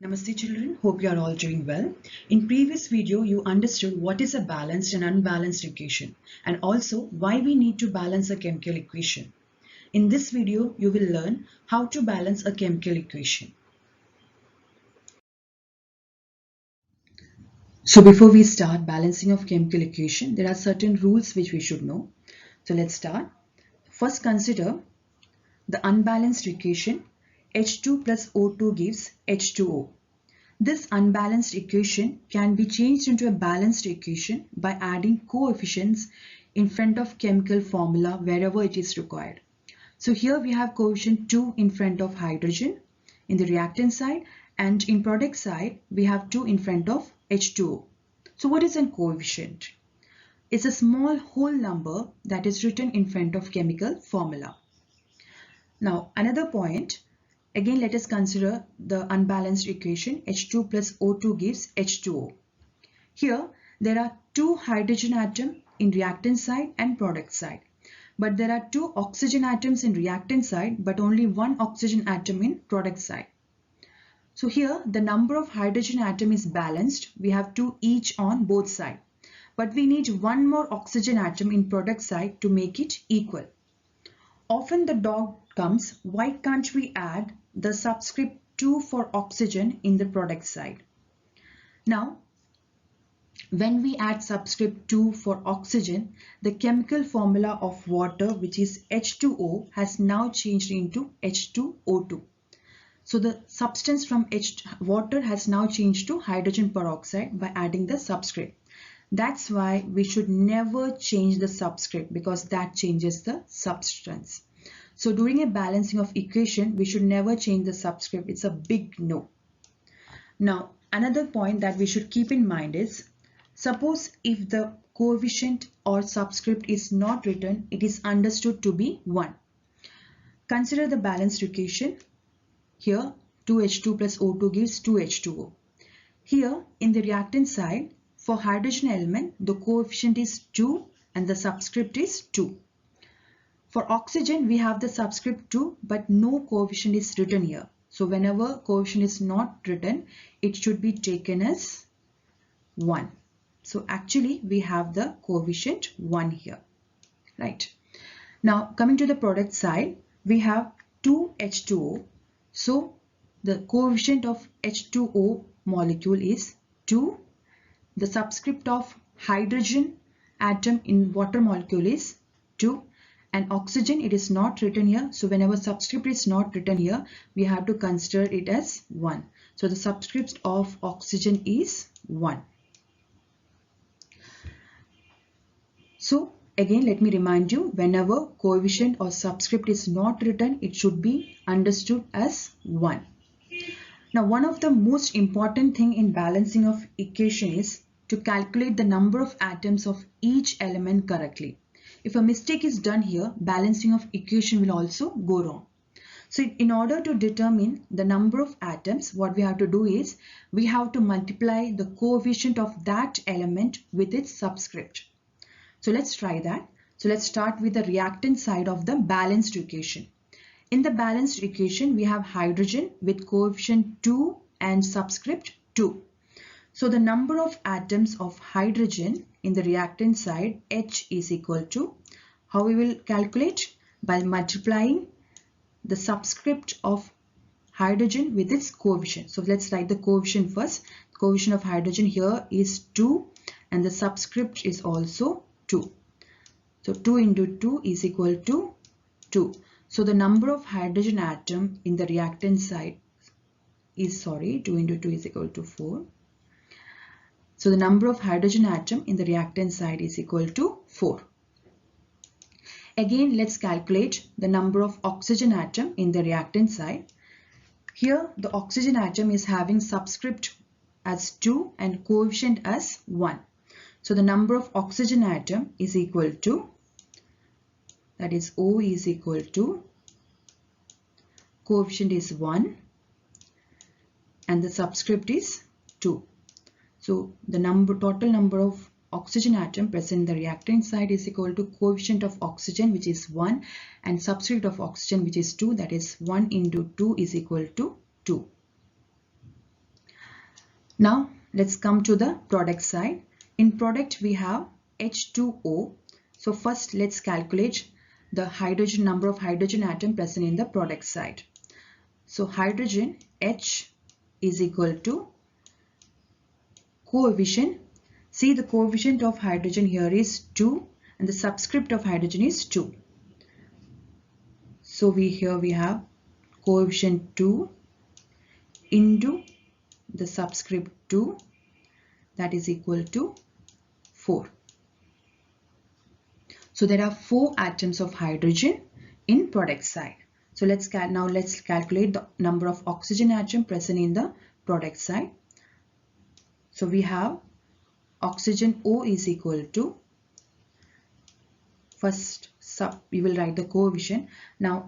Namaste children, hope you are all doing well. In previous video, you understood what is a balanced and unbalanced equation and also why we need to balance a chemical equation. In this video, you will learn how to balance a chemical equation. So before we start balancing of chemical equation, there are certain rules which we should know. So let's start. First consider the unbalanced equation H2 plus O2 gives H2O. This unbalanced equation can be changed into a balanced equation by adding coefficients in front of chemical formula wherever it is required. So here we have coefficient 2 in front of hydrogen in the reactant side, and in product side we have 2 in front of H2O. So what is a coefficient? It's a small whole number that is written in front of chemical formula. Now another point. Again, let us consider the unbalanced equation H2 plus O2 gives H2O. Here, there are two hydrogen atoms in reactant side and product side. But there are two oxygen atoms in reactant side, but only one oxygen atom in product side. So here, the number of hydrogen atom is balanced. We have two each on both sides. But we need one more oxygen atom in product side to make it equal. Often the doubt comes, why can't we add the subscript 2 for oxygen in the product side? Now, when we add subscript 2 for oxygen, the chemical formula of water, which is H2O, has now changed into H2O2. So the substance from water has now changed to hydrogen peroxide by adding the subscript. That's why we should never change the subscript, because that changes the substance. So during a balancing of equation, we should never change the subscript. It's a big no. Now, another point that we should keep in mind is, suppose if the coefficient or subscript is not written, it is understood to be 1. Consider the balanced equation. Here, 2H2 plus O2 gives 2H2O. Here, in the reactant side, for hydrogen element, the coefficient is 2 and the subscript is 2. For oxygen, we have the subscript 2, but no coefficient is written here. So whenever coefficient is not written, it should be taken as 1. So actually, we have the coefficient 1 here, right? Now, coming to the product side, we have 2H2O. So the coefficient of H2O molecule is 2. The subscript of hydrogen atom in water molecule is 2, and oxygen, it is not written here. So whenever subscript is not written here, we have to consider it as 1. So the subscript of oxygen is 1. So again, let me remind you, whenever coefficient or subscript is not written, it should be understood as 1. Now, one of the most important thing in balancing of equation is to calculate the number of atoms of each element correctly. If a mistake is done here, balancing of equation will also go wrong. So in order to determine the number of atoms, what we have to do is we have to multiply the coefficient of that element with its subscript. So let's try that. So let's start with the reactant side of the balanced equation. In the balanced equation, we have hydrogen with coefficient 2 and subscript 2. So the number of atoms of hydrogen in the reactant side, H, is equal to, how we will calculate? By multiplying the subscript of hydrogen with its coefficient. So let's write the coefficient first. The coefficient of hydrogen here is 2 and the subscript is also 2. So 2 into 2 is equal to 2. So the number of hydrogen atom in the reactant side is, 2 into 2 is equal to 4. So the number of hydrogen atom in the reactant side is equal to 4. Again, let's calculate the number of oxygen atom in the reactant side. Here, the oxygen atom is having subscript as 2 and coefficient as 1. So the number of oxygen atom is equal to, that is O is equal to, coefficient is 1 and the subscript is 2. So the total number of oxygen atom present in the reactant side is equal to coefficient of oxygen, which is 1, and subscript of oxygen, which is 2, that is 1 into 2 is equal to 2. Now let's come to the product side. In product we have H2O. So first let's calculate the hydrogen number of hydrogen atom present in the product side. So hydrogen H is equal to coefficient. See, the coefficient of hydrogen here is 2 and the subscript of hydrogen is 2. So here we have coefficient 2 into the subscript 2, that is equal to 4. So there are 4 atoms of hydrogen in product side. So let's calculate the number of oxygen atom present in the product side. So we have oxygen O is equal to, first we will write the coefficient. Now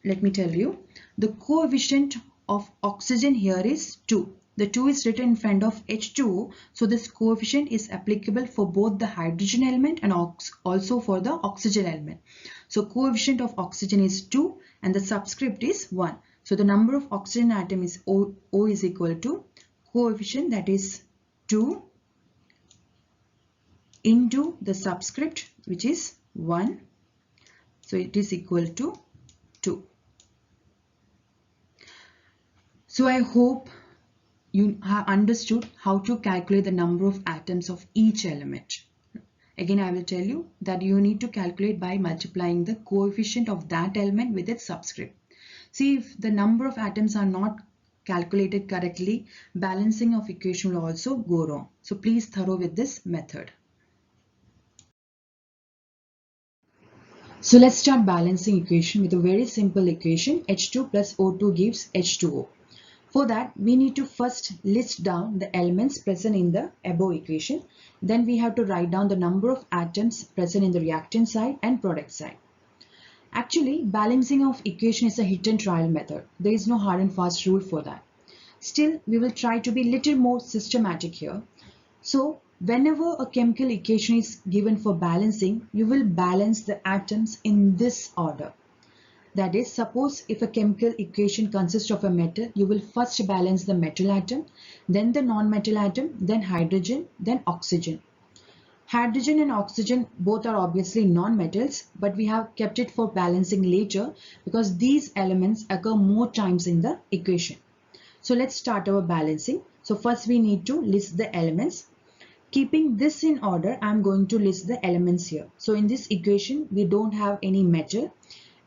let me tell you, the coefficient of oxygen here is 2. The 2 is written in front of H2O, so this coefficient is applicable for both the hydrogen element and also for the oxygen element. So coefficient of oxygen is 2 and the subscript is 1. So the number of oxygen atom is O is equal to coefficient, that is 2 into the subscript, which is 1. So it is equal to 2. So I hope you have understood how to calculate the number of atoms of each element. Again, I will tell you that you need to calculate by multiplying the coefficient of that element with its subscript. See, if the number of atoms are not calculated correctly, balancing of equation will also go wrong. So please thorough with this method. So let's start balancing equation with a very simple equation. H2 plus O2 gives H2O. For that, we need to first list down the elements present in the above equation. Then we have to write down the number of atoms present in the reactant side and product side. Actually, balancing of equation is a hit and trial method. There is no hard and fast rule for that. Still, we will try to be little more systematic here. So, whenever a chemical equation is given for balancing, you will balance the atoms in this order. That is, suppose if a chemical equation consists of a metal, you will first balance the metal atom, then the non-metal atom, then hydrogen, then oxygen. Hydrogen and oxygen both are obviously non-metals, but we have kept it for balancing later because these elements occur more times in the equation. So let's start our balancing. So first we need to list the elements. Keeping this in order, I'm going to list the elements here. So in this equation, we don't have any metal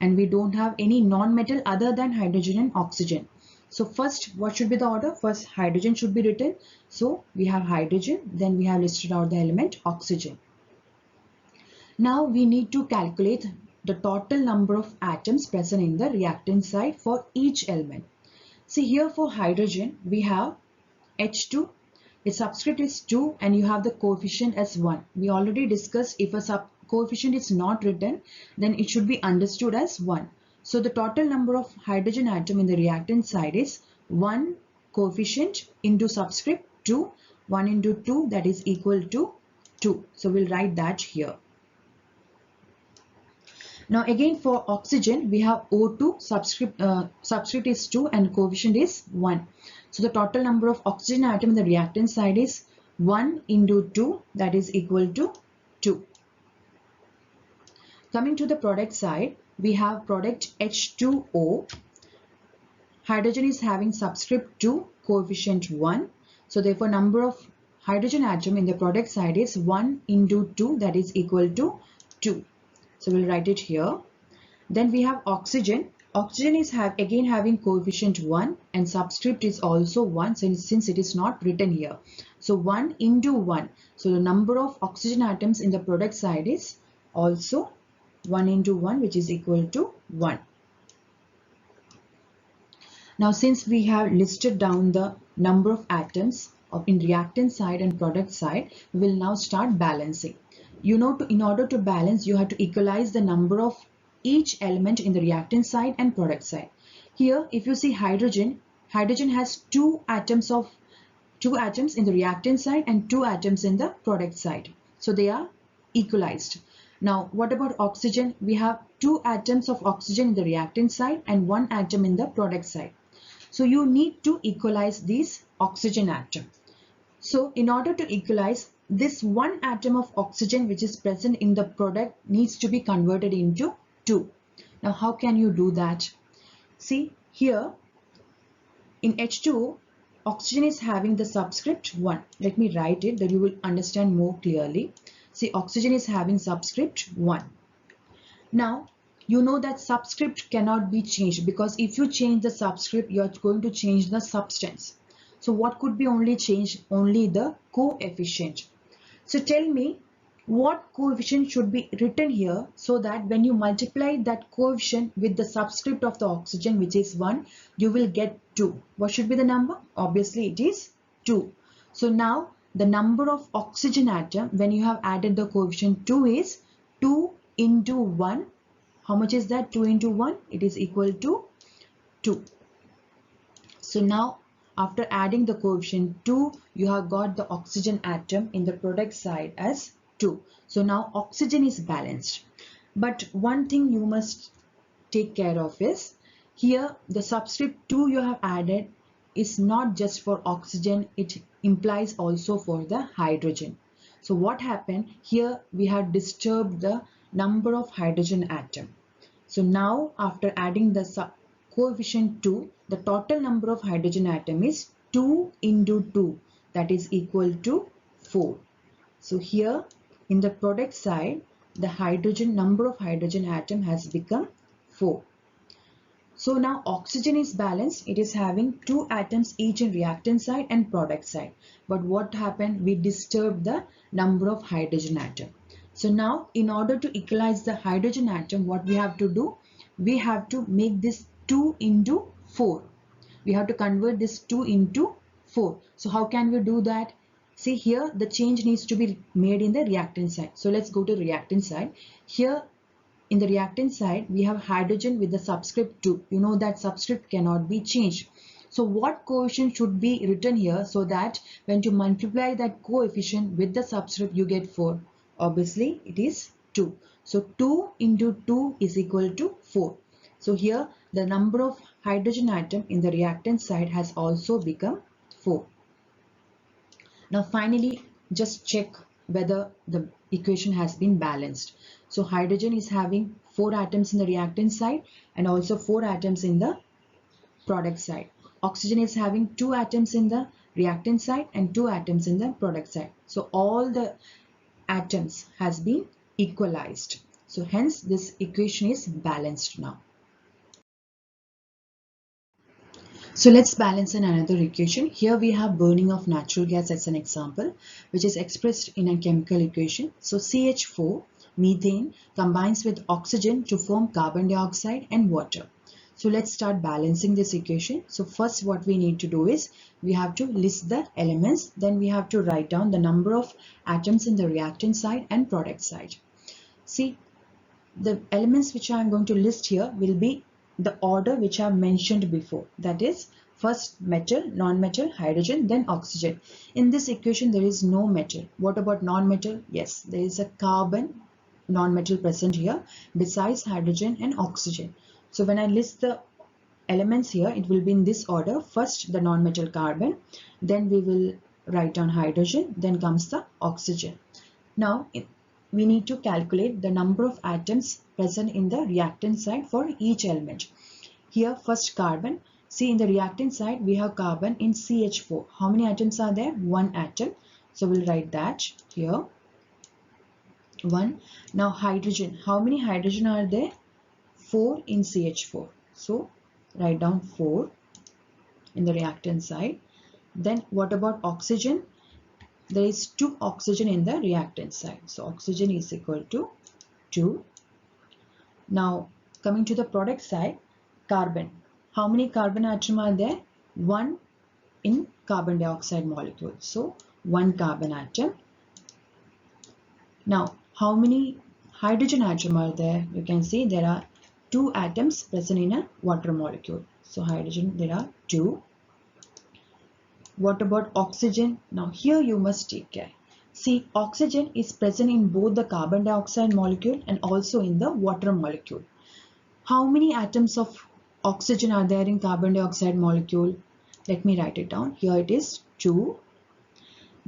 and we don't have any non-metal other than hydrogen and oxygen. So first, what should be the order? First, hydrogen should be written. So we have hydrogen, then we have listed out the element oxygen. Now we need to calculate the total number of atoms present in the reactant side for each element. See here for hydrogen, we have H2. Its subscript is 2 and you have the coefficient as 1. We already discussed if a coefficient is not written, then it should be understood as 1. So the total number of hydrogen atom in the reactant side is 1 coefficient into subscript 2. 1 into 2, that is equal to 2. So we'll write that here. Now again for oxygen, we have O2, subscript is 2 and coefficient is 1. So the total number of oxygen atom in the reactant side is 1 into 2, that is equal to 2. Coming to the product side, we have product H2O. Hydrogen is having subscript 2, coefficient 1. So therefore number of hydrogen atom in the product side is 1 into 2, that is equal to 2. So we'll write it here. Then we have oxygen. Oxygen is again having coefficient 1 and subscript is also 1 since it is not written here. So 1 into 1. So the number of oxygen atoms in the product side is also 1 into 1, which is equal to 1. Now since we have listed down the number of atoms in reactant side and product side, we will now start balancing. You know, in order to balance, you have to equalize the number of each element in the reactant side and product side. Here, if you see hydrogen has two atoms in the reactant side and 2 atoms in the product side. So they are equalized. Now, what about oxygen? We have 2 atoms of oxygen in the reactant side and 1 atom in the product side. So you need to equalize these oxygen atom. So in order to equalize, this one atom of oxygen which is present in the product needs to be converted into 2. Now how can you do that? See here in H2O, oxygen is having the subscript 1. Let me write it that you will understand more clearly. See, oxygen is having subscript 1. Now you know that subscript cannot be changed, because if you change the subscript you are going to change the substance. So what could be only changed? Only the coefficient. So tell me what coefficient should be written here, so that when you multiply that coefficient with the subscript of the oxygen, which is 1, you will get 2. What should be the number? Obviously it is 2. So now the number of oxygen atom when you have added the coefficient 2 is 2 into 1. How much is that? 2 into 1? It is equal to 2. So now after adding the coefficient 2, you have got the oxygen atom in the product side as 2. So now oxygen is balanced. But one thing you must take care of is, here the subscript 2 you have added is not just for oxygen, it implies also for the hydrogen. So what happened here? We have disturbed the number of hydrogen atom. So now after adding the coefficient 2, the total number of hydrogen atom is 2 into 2, that is equal to 4. So here in the product side, the hydrogen number of hydrogen atom has become 4. So now oxygen is balanced. It is having 2 atoms each in reactant side and product side. But what happened? We disturbed the number of hydrogen atom. So now in order to equalize the hydrogen atom, what we have to do? We have to make this 2 into 4. We have to convert this 2 into 4. So how can we do that? See here the change needs to be made in the reactant side. So let's go to reactant side. Here in the reactant side we have hydrogen with the subscript 2. You know that subscript cannot be changed. So what coefficient should be written here, so that when you multiply that coefficient with the subscript you get 4? Obviously it is 2. So 2 into 2 is equal to 4. So here the number of hydrogen atom in the reactant side has also become 4. Now finally just check whether the equation has been balanced. So hydrogen is having 4 atoms in the reactant side and also 4 atoms in the product side. Oxygen is having 2 atoms in the reactant side and 2 atoms in the product side. So all the atoms has been equalized. So hence this equation is balanced now. So let's balance in another equation. Here we have burning of natural gas as an example, which is expressed in a chemical equation. So CH4, methane, combines with oxygen to form carbon dioxide and water. So let's start balancing this equation. So first what we need to do is, we have to list the elements, then we have to write down the number of atoms in the reactant side and product side. See, the elements which I am going to list here will be the order which I have mentioned before. That is, first metal, non-metal, hydrogen, then oxygen. In this equation there is no metal. What about non-metal? Yes, there is a carbon non-metal present here besides hydrogen and oxygen. So when I list the elements here, it will be in this order. First the non-metal carbon, then we will write down hydrogen, then comes the oxygen. Now we need to calculate the number of atoms present in the reactant side for each element. Here first carbon. See, in the reactant side we have carbon in CH4. How many atoms are there? 1 atom. So we'll write that here. 1. Now hydrogen. How many hydrogen are there? 4 in CH4. So write down 4 in the reactant side. Then what about oxygen? There is 2 oxygen in the reactant side. So oxygen is equal to 2. Now coming to the product side, carbon. How many carbon atoms are there? 1 in carbon dioxide molecule. So 1 carbon atom. Now how many hydrogen atoms are there? You can see there are 2 atoms present in a water molecule. So hydrogen, there are 2. What about oxygen? Now here you must take care. See, oxygen is present in both the carbon dioxide molecule and also in the water molecule. How many atoms of oxygen are there in carbon dioxide molecule? Let me write it down. Here it is 2.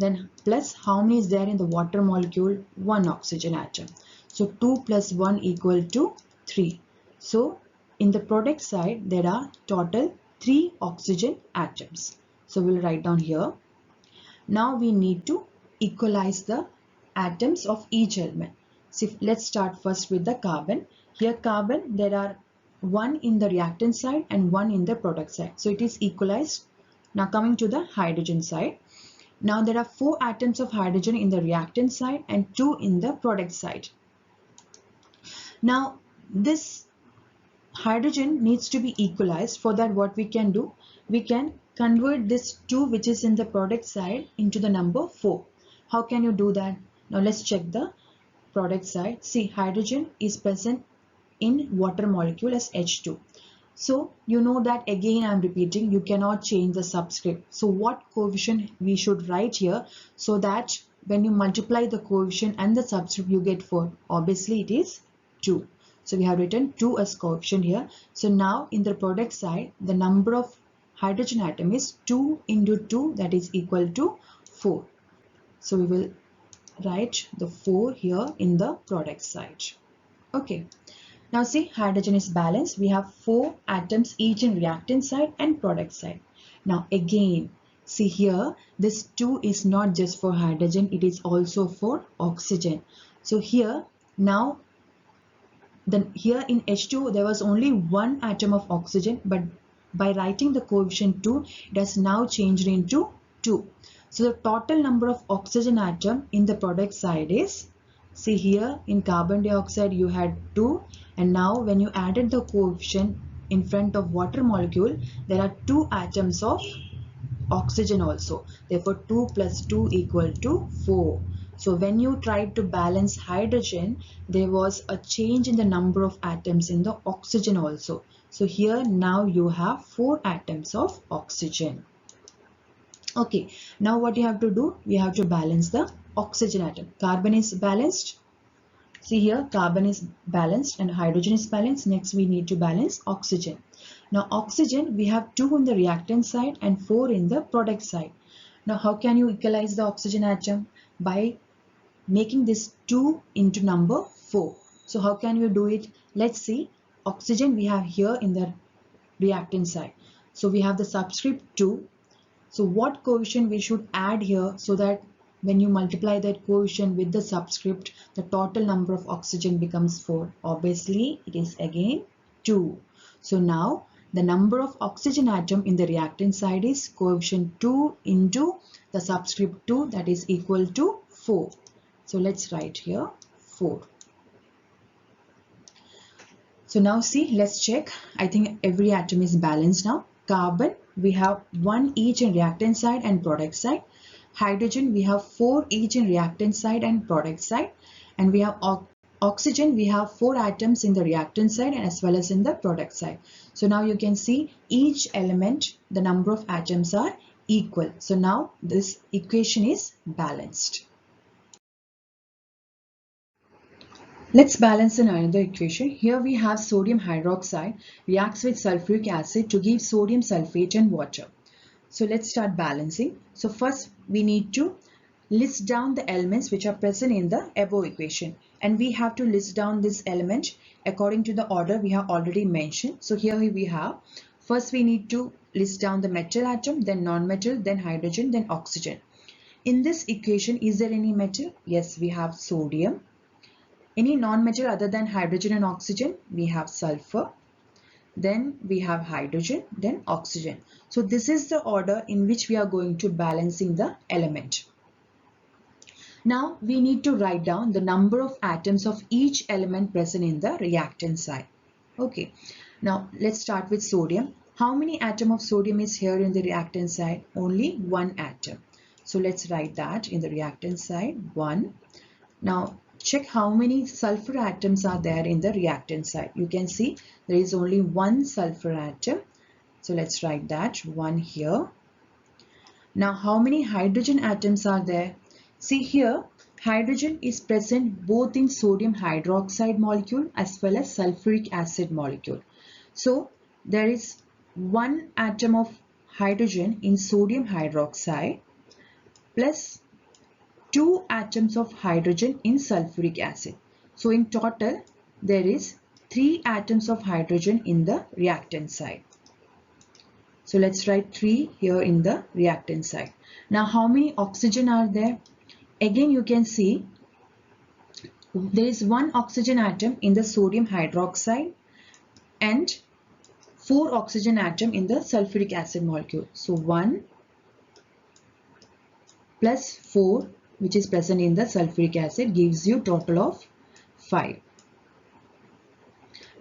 then plus how many is there in the water molecule? 1 oxygen atom. So 2 plus 1 equal to 3. So in the product side there are total 3 oxygen atoms. So we'll write down here. Now we need to equalize the atoms of each element. So let's start first with the carbon. Here carbon, there are 1 in the reactant side and 1 in the product side. So it is equalized. Now coming to the hydrogen side. Now there are 4 atoms of hydrogen in the reactant side and 2 in the product side. Now this hydrogen needs to be equalized. For that what we can do? We can convert this 2 which is in the product side into the number 4. How can you do that? Now let's check the product side. See, hydrogen is present in water molecule as H2. So you know that again I am repeating, you cannot change the subscript. So what coefficient we should write here so that when you multiply the coefficient and the subscript you get 4. Obviously it is 2. So we have written 2 as coefficient here. So now in the product side the number of hydrogen atom is 2 into 2, that is equal to 4. So we will write the 4 here in the product side. Okay. Now see, hydrogen is balanced. We have 4 atoms each in reactant side and product side. Now again, see here, this 2 is not just for hydrogen, it is also for oxygen. So here, now, here in H2, there was only 1 atom of oxygen, but by writing the coefficient 2, it has now changed into 2. So the total number of oxygen atom in the product side is, see here in carbon dioxide you had 2, and now when you added the coefficient in front of water molecule there are 2 atoms of oxygen also. Therefore 2 plus 2 equal to 4. So when you tried to balance hydrogen, there was a change in the number of atoms in the oxygen also. So here now you have 4 atoms of oxygen. Okay, now what you have to do? We have to balance the oxygen atom. Carbon is balanced. See here, carbon is balanced and hydrogen is balanced. Next we need to balance oxygen. Now oxygen, we have 2 in the reactant side and 4 in the product side. Now how can you equalize the oxygen atom? By making this 2 into number 4. So how can you do it? Let's see. Oxygen we have here in the reactant side. So we have the subscript 2. So what coefficient we should add here so that when you multiply that coefficient with the subscript, the total number of oxygen becomes 4. Obviously, it is again 2. So now the number of oxygen atom in the reactant side is coefficient 2 into the subscript 2, that is equal to 4. So let's write here 4. So now see, let's check. I think every atom is balanced now. Carbon, we have 1 each in reactant side and product side. Hydrogen, we have 4 each in reactant side and product side. And we have oxygen, we have 4 atoms in the reactant side as well as in the product side. So now you can see each element, the number of atoms are equal. So now this equation is balanced. Let's balance another equation. Here we have sodium hydroxide reacts with sulfuric acid to give sodium sulfate and water. So let's start balancing. So first we need to list down the elements which are present in the above equation. And we have to list down this element according to the order we have already mentioned. So here we have, first we need to list down the metal atom, then non-metal, then hydrogen, then oxygen. In this equation, is there any metal? Yes, we have sodium. Any non-metal other than hydrogen and oxygen? We have sulfur. Then we have hydrogen, then oxygen. So this is the order in which we are going to balancing the element. Now we need to write down the number of atoms of each element present in the reactant side. Okay. Now let's start with sodium. How many atoms of sodium is here in the reactant side? Only 1 atom. So let's write that in the reactant side, 1. Now check how many sulfur atoms are there in the reactant side. You can see there is only 1 sulfur atom. So let's write that 1 here. Now how many hydrogen atoms are there? See here, hydrogen is present both in sodium hydroxide molecule as well as sulfuric acid molecule. So there is 1 atom of hydrogen in sodium hydroxide plus 2 atoms of hydrogen in sulfuric acid. So in total, there is 3 atoms of hydrogen in the reactant side. So let's write 3 here in the reactant side. Now how many oxygen are there? Again you can see there is 1 oxygen atom in the sodium hydroxide and 4 oxygen atom in the sulfuric acid molecule. So 1 plus 4 which is present in the sulfuric acid gives you total of 5.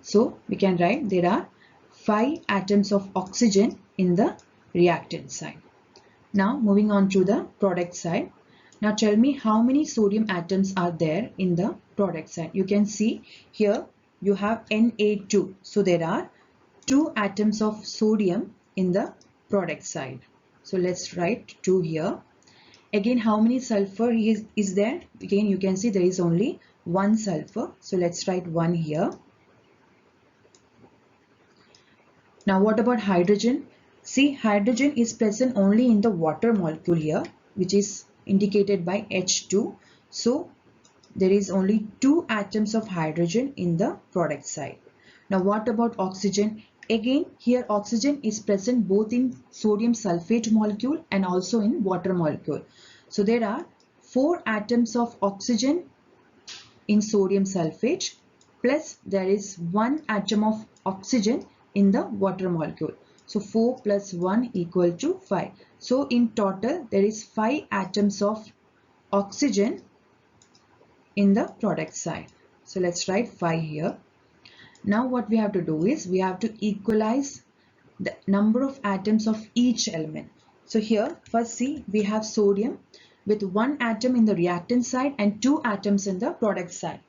So we can write there are 5 atoms of oxygen in the reactant side. Now moving on to the product side. Now tell me how many sodium atoms are there in the product side. You can see here you have Na2. So there are 2 atoms of sodium in the product side. So let's write 2 here. Again, how many sulfur is there? Again, you can see there is only 1 sulfur. So let's write 1 here. Now what about hydrogen? See, hydrogen is present only in the water molecule here, which is indicated by H2. So there is only 2 atoms of hydrogen in the product side. Now what about oxygen? Again, here oxygen is present both in sodium sulfate molecule and also in water molecule. So there are 4 atoms of oxygen in sodium sulfate plus there is 1 atom of oxygen in the water molecule. So 4 plus 1 equal to 5. So in total there is 5 atoms of oxygen in the product side. So let's write 5 here. Now what we have to do is we have to equalize the number of atoms of each element. So here first see we have sodium with 1 atom in the reactant side and 2 atoms in the product side.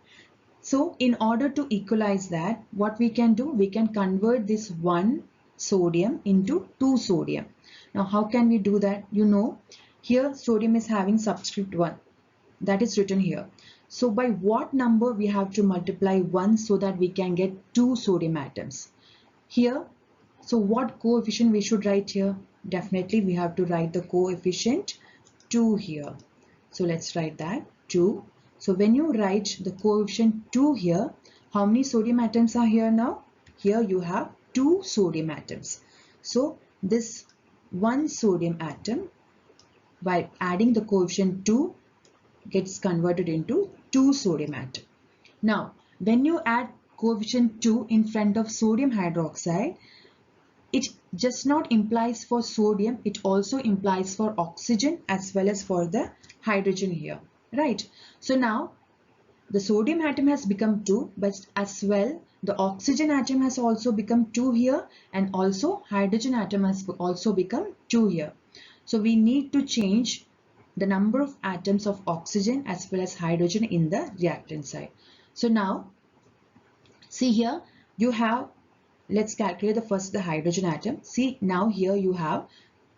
So in order to equalize that, what we can do, we can convert this 1 sodium into 2 sodium. Now how can we do that? You know, here sodium is having subscript 1. That is written here. So by what number we have to multiply 1 so that we can get 2 sodium atoms? Here, so what coefficient we should write here? Definitely we have to write the coefficient 2 here. So let's write that 2. So when you write the coefficient 2 here, how many sodium atoms are here now? Here you have 2 sodium atoms. So this 1 sodium atom by adding the coefficient 2 gets converted into 2 sodium atom. Now when you add coefficient 2 in front of sodium hydroxide, it just not implies for sodium, it also implies for oxygen as well as for the hydrogen here, right? So now the sodium atom has become 2, but as well the oxygen atom has also become 2 here and also hydrogen atom has also become 2 here. So we need to change the number of atoms of oxygen as well as hydrogen in the reactant side. So now see here you have, let's calculate the first the hydrogen atom. See now here you have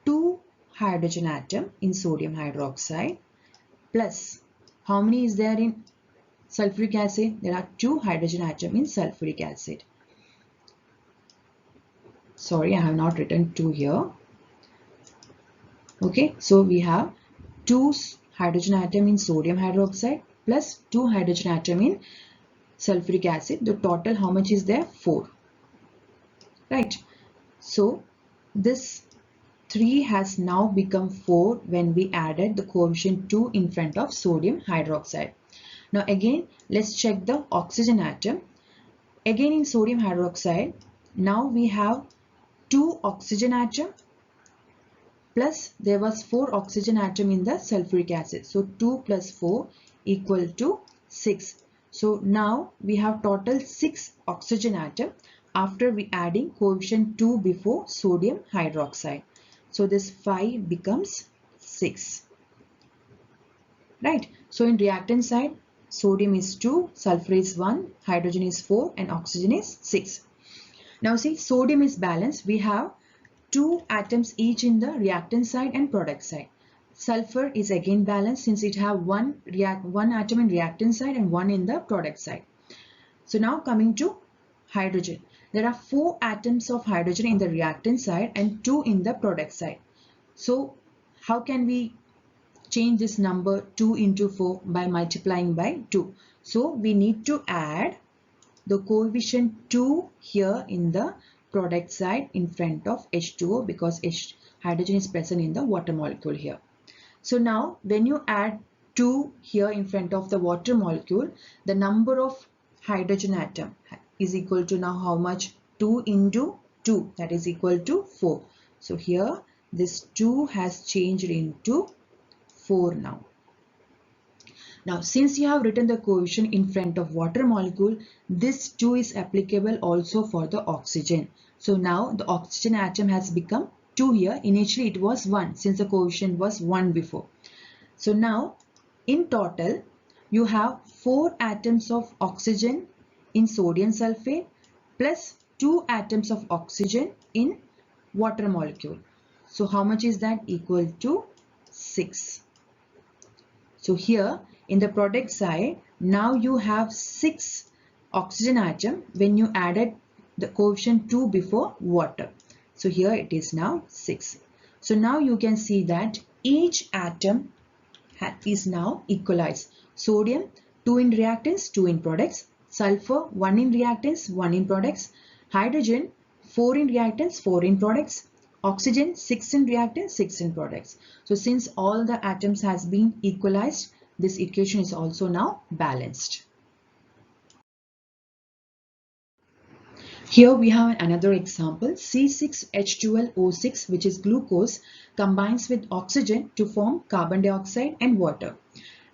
2 hydrogen atom in sodium hydroxide plus how many is there in sulfuric acid? There are 2 hydrogen atom in sulfuric acid. Sorry, I have not written 2 here. Okay, so we have 2 hydrogen atom in sodium hydroxide plus 2 hydrogen atom in sulfuric acid. The total how much is there? 4. Right. So this 3 has now become 4 when we added the coefficient 2 in front of sodium hydroxide. Now again let's check the oxygen atom. Again in sodium hydroxide, now we have 2 oxygen atom plus there was 4 oxygen atom in the sulfuric acid. So 2 plus 4 equal to 6. So now we have total 6 oxygen atom after we adding coefficient 2 before sodium hydroxide. So this 5 becomes 6. Right. So in reactant side, sodium is 2, sulfur is 1, hydrogen is 4 and oxygen is 6. Now see, sodium is balanced. We have 2 atoms each in the reactant side and product side. Sulfur is again balanced since it have one atom in reactant side and 1 in the product side. So now coming to hydrogen. There are 4 atoms of hydrogen in the reactant side and 2 in the product side. So how can we change this number 2 into 4 by multiplying by 2. So we need to add the coefficient 2 here in the product side in front of H2O, because hydrogen is present in the water molecule here. So now when you add 2 here in front of the water molecule, the number of hydrogen atom is equal to now how much? 2 into 2, that is equal to 4. So here this 2 has changed into 4 now. Now since you have written the coefficient in front of water molecule, this 2 is applicable also for the oxygen. So now the oxygen atom has become 2 here. Initially it was 1 since the coefficient was 1 before. So now in total you have 4 atoms of oxygen in sodium sulfate plus 2 atoms of oxygen in water molecule. So how much is that? Equal to 6. So here in the product side, now you have 6 oxygen atom when you added the coefficient 2 before water. So here it is now 6. So now you can see that each atom is now equalized. Sodium 2 in reactants, 2 in products. Sulfur 1 in reactants, 1 in products. Hydrogen 4 in reactants, 4 in products. Oxygen 6 in reactants, 6 in products. So since all the atoms has been equalized, this equation is also now balanced. Here we have another example. C6H12O6, which is glucose, combines with oxygen to form carbon dioxide and water.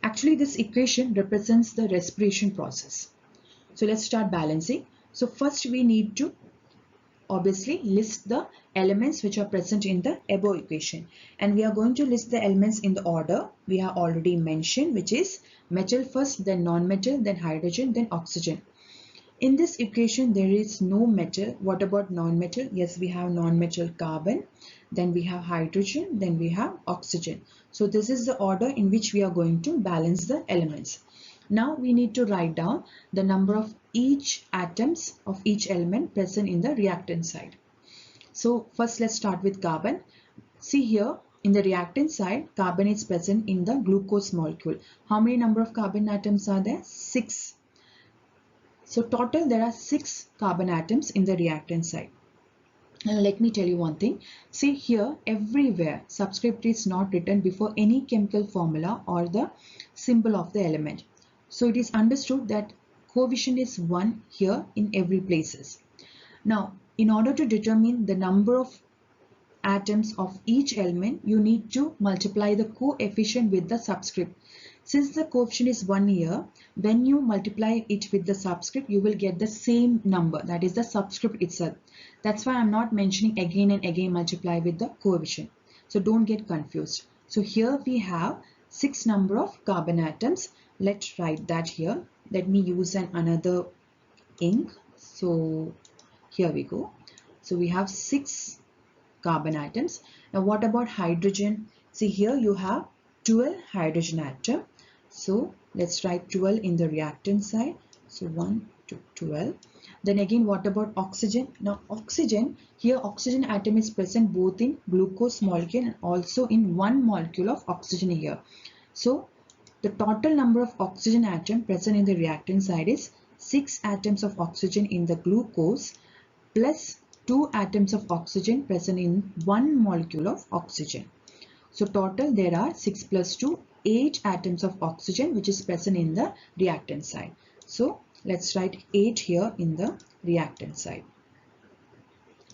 Actually, this equation represents the respiration process. So let's start balancing. So first we need to obviously list the elements which are present in the above equation, and we are going to list the elements in the order we have already mentioned, which is metal first, then non-metal, then hydrogen, then oxygen. In this equation there is no metal. What about non-metal? Yes, we have non-metal carbon, then we have hydrogen, then we have oxygen. So this is the order in which we are going to balance the elements. Now we need to write down the number of each atoms of each element present in the reactant side. So first let's start with carbon. See here in the reactant side, carbon is present in the glucose molecule. How many number of carbon atoms are there? 6. So total there are 6 carbon atoms in the reactant side. Now let me tell you one thing. See here, everywhere subscript is not written before any chemical formula or the symbol of the element. So it is understood that coefficient is 1 here in every places. Now in order to determine the number of atoms of each element, you need to multiply the coefficient with the subscript. Since the coefficient is 1 here, when you multiply it with the subscript, you will get the same number, that is the subscript itself. That's why I'm not mentioning again and again multiply with the coefficient. So don't get confused. So here we have 6 number of carbon atoms. Let's write that here. Let me use another ink. So here we go. So we have 6 carbon atoms. Now what about hydrogen? See here you have 12 hydrogen atom. So let's write 12 in the reactant side. So 1 to 12. Then again what about oxygen? Now oxygen, here oxygen atom is present both in glucose molecule and also in one molecule of oxygen here. So the total number of oxygen atom present in the reactant side is 6 atoms of oxygen in the glucose plus 2 atoms of oxygen present in one molecule of oxygen. So total there are 6 plus 2, 8 atoms of oxygen which is present in the reactant side. So let's write 8 here in the reactant side.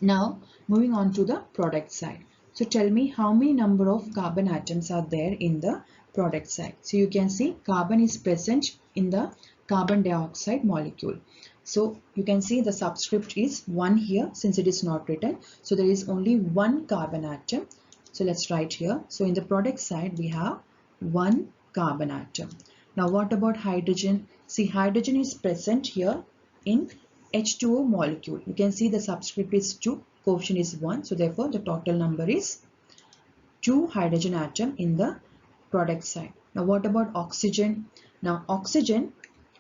Now moving on to the product side. So tell me how many number of carbon atoms are there in the product side. So you can see carbon is present in the carbon dioxide molecule. So you can see the subscript is 1 here since it is not written. So there is only one carbon atom. So let's write here. So in the product side we have 1 carbon atom. Now what about hydrogen? See, hydrogen is present here in H2O molecule. You can see the subscript is 2, coefficient is 1. So therefore the total number is 2 hydrogen atom in the product side. Now what about oxygen? Now oxygen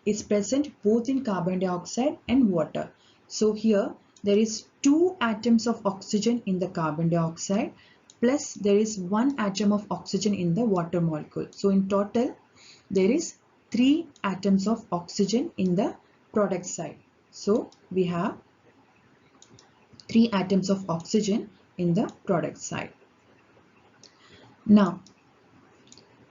is present both in carbon dioxide and water. So here there is 2 atoms of oxygen in the carbon dioxide plus there is 1 atom of oxygen in the water molecule. So in total there is 3 atoms of oxygen in the product side. So we have 3 atoms of oxygen in the product side. Now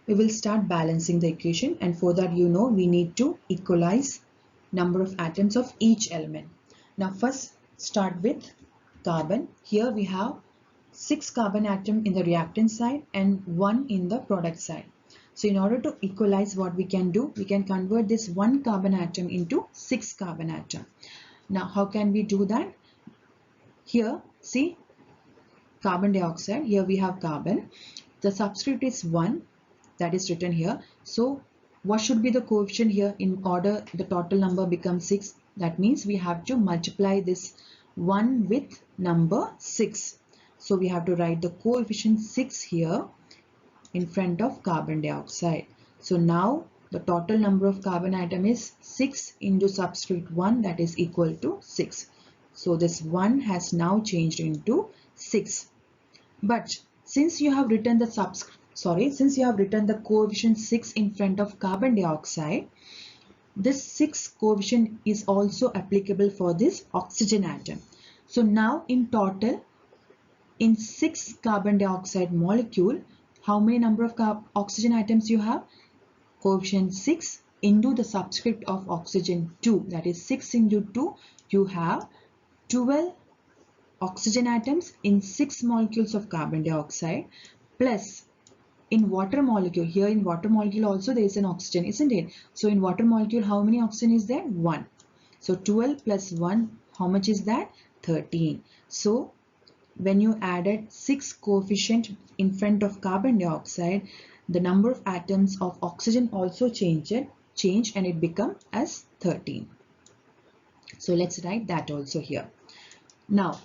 we will start balancing the equation, and for that we need to equalize number of atoms of each element. Now first start with carbon. Here we have 6 carbon atom in the reactant side and 1 in the product side. So in order to equalize, what we can do, we can convert this 1 carbon atom into 6 carbon atom. Now how can we do that? Here see carbon dioxide, here we have carbon, the subscript is 1, that is written here. So what should be the coefficient here in order the total number becomes 6? That means we have to multiply this 1 with number 6. So we have to write the coefficient 6 here in front of carbon dioxide. So now the total number of carbon atom is 6 into subscript 1, that is equal to 6. So this 1 has now changed into 6. But since you have written the coefficient 6 in front of carbon dioxide, this 6 coefficient is also applicable for this oxygen atom. So now in total, in 6 carbon dioxide molecule, how many number of oxygen atoms you have? Coefficient 6 into the subscript of oxygen 2, that is 6 into 2, you have 12 oxygen atoms in 6 molecules of carbon dioxide, plus in water molecule, here in water molecule also there is an oxygen, isn't it? So in water molecule, how many oxygen is there? 1. So 12 plus 1, how much is that? 13. So when you added 6 coefficient in front of carbon dioxide, the number of atoms of oxygen also changed and it become as 13. So let's write that also here. Now,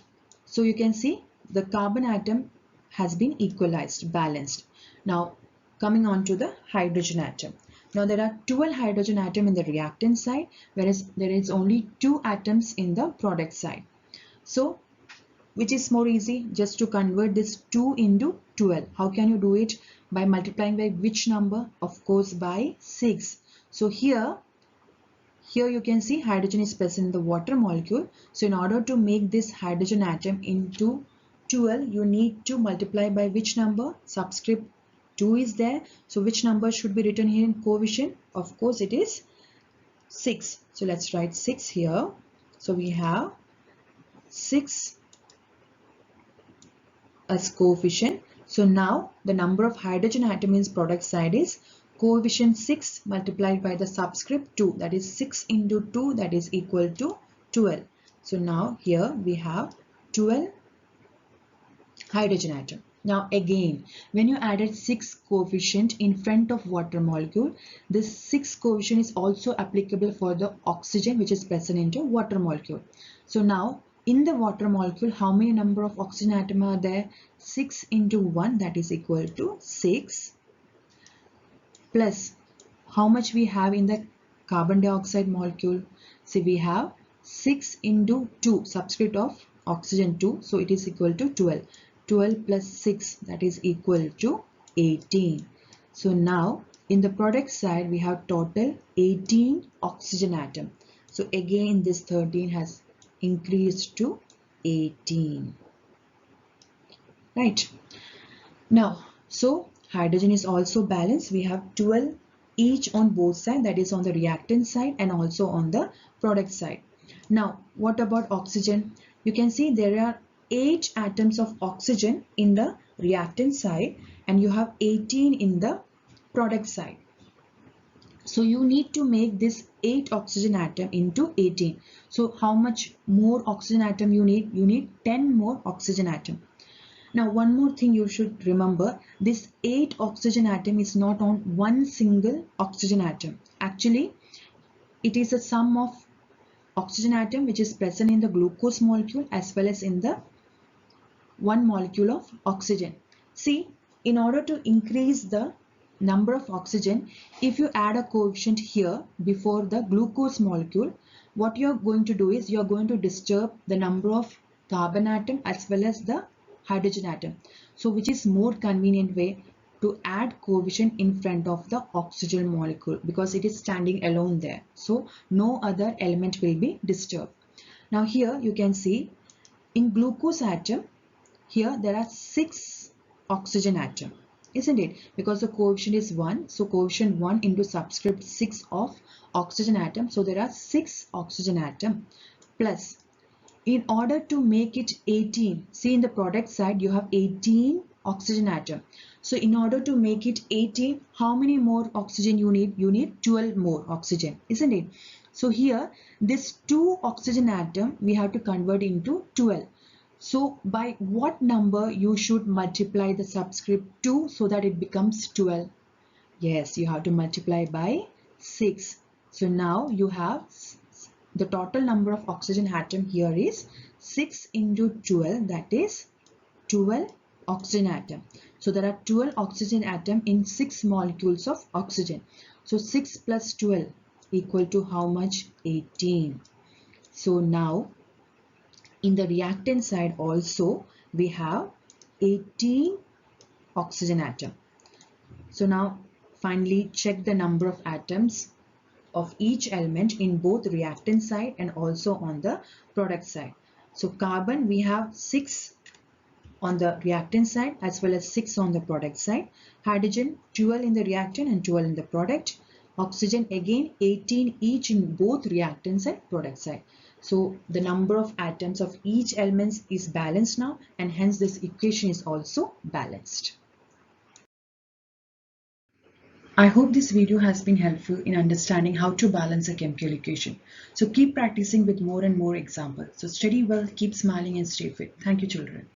so you can see the carbon atom has been equalized, balanced. Now coming on to the hydrogen atom. Now there are 12 hydrogen atom in the reactant side, whereas there is only 2 atoms in the product side. So which is more easy? Just to convert this 2 into 12. How can you do it? By multiplying by which number? Of course by 6. So here you can see hydrogen is present in the water molecule. So in order to make this hydrogen atom into 12, you need to multiply by which number? Subscript 2 is there. So which number should be written here in coefficient? Of course it is 6. So let's write 6 here. So we have 6 as coefficient. So now the number of hydrogen atom in product side is coefficient 6 multiplied by the subscript 2, that is 6 into 2, that is equal to 12. So now here we have 12 hydrogen atom. Now again, when you added 6 coefficient in front of water molecule, this 6 coefficient is also applicable for the oxygen which is present into water molecule. So now in the water molecule, how many number of oxygen atom are there? 6 into 1, that is equal to 6, plus how much we have in the carbon dioxide molecule? See, we have 6 into 2, subscript of oxygen 2, so it is equal to 12. 12 plus 6, that is equal to 18. So now in the product side we have total 18 oxygen atom. So again this 13 has increased to 18. Right. Now, so hydrogen is also balanced. We have 12 each on both sides, that is on the reactant side and also on the product side. Now, what about oxygen? You can see there are 8 atoms of oxygen in the reactant side and you have 18 in the product side. So you need to make this 8 oxygen atom into 18. So how much more oxygen atom you need? You need 10 more oxygen atom. Now one more thing you should remember, this 8 oxygen atom is not on one single oxygen atom. Actually, it is a sum of oxygen atom which is present in the glucose molecule as well as in the one molecule of oxygen. See, in order to increase the number of oxygen, if you add a coefficient here before the glucose molecule, what you are going to do is you are going to disturb the number of carbon atom as well as the hydrogen atom. So which is more convenient way to add coefficient in front of the oxygen molecule because it is standing alone there. So no other element will be disturbed. Now here you can see in glucose atom, here there are 6 oxygen atom, isn't it? Because the coefficient is 1, so coefficient 1 into subscript 6 of oxygen atom. So there are 6 oxygen atom plus, in order to make it 18, see in the product side you have 18 oxygen atom. So in order to make it 18, how many more oxygen you need? You need 12 more oxygen, isn't it? So here this 2 oxygen atom we have to convert into 12. So by what number you should multiply the subscript 2 so that it becomes 12? Yes, you have to multiply by 6. So now you have the total number of oxygen atom here is 6 into 12, that is 12 oxygen atom. So there are 12 oxygen atom in 6 molecules of oxygen. So 6 plus 12 equal to how much? 18. So now in the reactant side also we have 18 oxygen atom. So now finally check the number of atoms of each element in both reactant side and also on the product side. So carbon we have 6 on the reactant side as well as 6 on the product side. Hydrogen 12 in the reactant and 12 in the product. Oxygen again 18 each in both reactant side, product side. So the number of atoms of each element is balanced now, and hence this equation is also balanced. I hope this video has been helpful in understanding how to balance a chemical equation. So keep practicing with more and more examples. So study well, keep smiling and stay fit. Thank you, children.